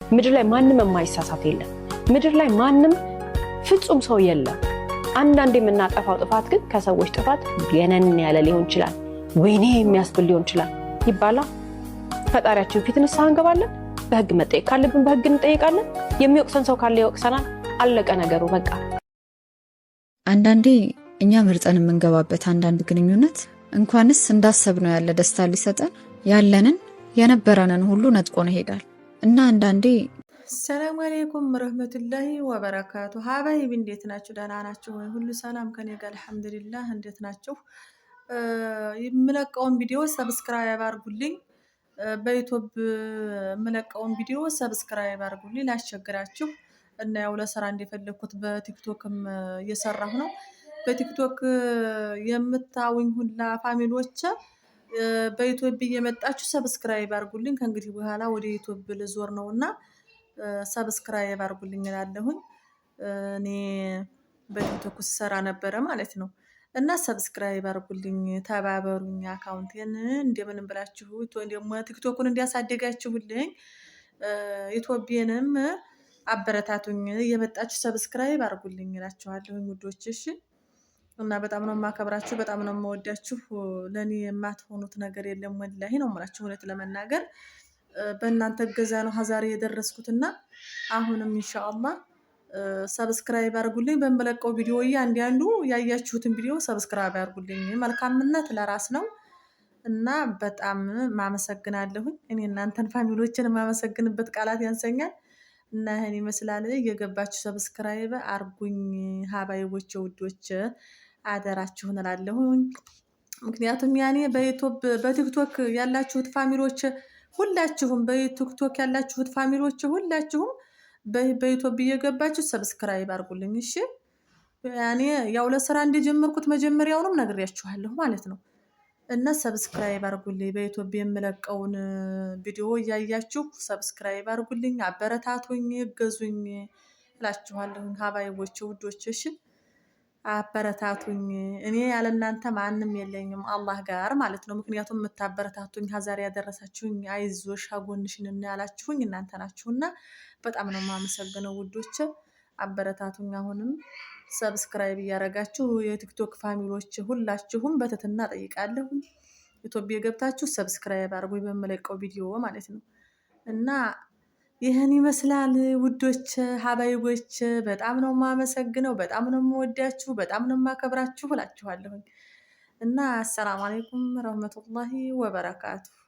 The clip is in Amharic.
ምድር ላይ ማንም የማይሳሳት የለም። ምድር ላይ ማንም ፍጹም ሰው የለም። አንዳንድ የምናጠፋው ጥፋት ግን ከሰዎች ጥፋት ገነን ያለ ሊሆን ይችላል፣ ወይኔ የሚያስብል ሊሆን ይችላል ይባላል። ፈጣሪያችን ፊት ንስሐ እንገባለን። በህግ መጠየቅ ካለብን በህግ እንጠይቃለን። የሚወቅሰን ሰው ካለ ይወቅሰናል። አለቀ ነገሩ በቃ። አንዳንዴ እኛ መርጠን የምንገባበት አንዳንድ ግንኙነት እንኳንስ እንዳሰብነው ያለ ደስታ ሊሰጠን ያለንን የነበረንን ሁሉ ነጥቆን ይሄዳል እና አንዳንዴ ሰላም አለይኩም ረህመቱላሂ ወበረካቱ። ሀባይብ እንዴት ናችሁ? ደህና ናችሁ ወይ? ሁሉ ሰላም ከኔ ጋር አልሐምዱሊላህ። እንዴት ናችሁ? የምለቀውን ቪዲዮ ሰብስክራይብ አድርጉልኝ። በዩቲዩብ የምለቀውን ቪዲዮ ሰብስክራይብ አድርጉልኝ ላስቸግራችሁ እና ያው ለስራ እንደፈለኩት በቲክቶክም እየሰራሁ ነው። በቲክቶክ የምታውኝ ሁላ ፋሚሊዎች በዩቲዩብ እየመጣችሁ ሰብስክራይብ አድርጉልኝ። ከእንግዲህ በኋላ ወደ ዩቲዩብ ልዞር ነውና ሰብስክራይብ አድርጉልኝ እላለሁኝ። እኔ በቲክቶክ ስሰራ ነበረ ማለት ነው እና ሰብስክራይብ አድርጉልኝ፣ ተባበሩኝ። አካውንቴን እንደምንም ብላችሁ ደግሞ ቲክቶኩን እንዲያሳደጋችሁልኝ ዩቲዩብንም አበረታቱኝ። እየመጣችሁ ሰብስክራይብ አድርጉልኝ እላችኋለሁ ውዶች። እሺ እና በጣም ነው የማከብራችሁ፣ በጣም ነው የምወዳችሁ። ለኔ የማትሆኑት ነገር የለም ወላሂ ነው የምላችሁ። እውነት ለመናገር በእናንተ እገዛ ነው ዛሬ የደረስኩትና አሁንም ኢንሻአላህ ሰብስክራይብ አድርጉልኝ። በመለቀው ቪዲዮ አንዱ ያያችሁትን ቪዲዮ ሰብስክራይብ አድርጉልኝ። መልካምነት ለራስ ነው እና በጣም ማመሰግናለሁ። እኔ እናንተን ፋሚሊዎችን ማመሰግንበት ቃላት ያንሰኛል እና ይሄን ይመስላል። እየገባችሁ ሰብስክራይብ አድርጉኝ ሀባይቦቼ ውዶች፣ አደራችሁን እላለሁ። ምክንያቱም ያኔ በቲክቶክ ያላችሁት ፋሚሊዎች ሁላችሁም በቲክቶክ ያላችሁት ፋሚሊዎች ሁላችሁም በዩቲዩብ እየገባችሁ ሰብስክራይብ አድርጉልኝ። እሺ ያኔ ያው ለስራ እንደጀመርኩት መጀመሪያውንም ነግሬያችኋለሁ ማለት ነው እና ሰብስክራይብ አድርጉልኝ። በዩቲዩብ የምለቀውን ቪዲዮ እያያችሁ ሰብስክራይብ አድርጉልኝ፣ አበረታቱኝ፣ እገዙኝ እላችኋለሁ ሀባይቦቼ ውዶች። እሺ አበረታቱኝ። እኔ ያለ እናንተ ማንም የለኝም አላህ ጋር ማለት ነው። ምክንያቱም የምታበረታቱኝ ዛሬ ያደረሳችሁኝ አይዞሽ አጎንሽን እና ያላችሁኝ እናንተ ናችሁና በጣም ነው የማመሰግነው ውዶች። አበረታቱኝ። አሁንም ሰብስክራይብ እያደረጋችሁ የቲክቶክ ፋሚሊዎች ሁላችሁም በትህትና ጠይቃለሁ። ዩቲዩብ የገብታችሁ ሰብስክራይብ አድርጉኝ በመለቀው ቪዲዮ ማለት ነው እና ይህን ይመስላል ውዶች ሀባይቦች። በጣም ነው የማመሰግነው፣ በጣም ነው የምወዳችሁ፣ በጣም ነው የማከብራችሁ እላችኋለሁ እና አሰላሙ አለይኩም ረህመቱላሂ ወበረካቱሁ።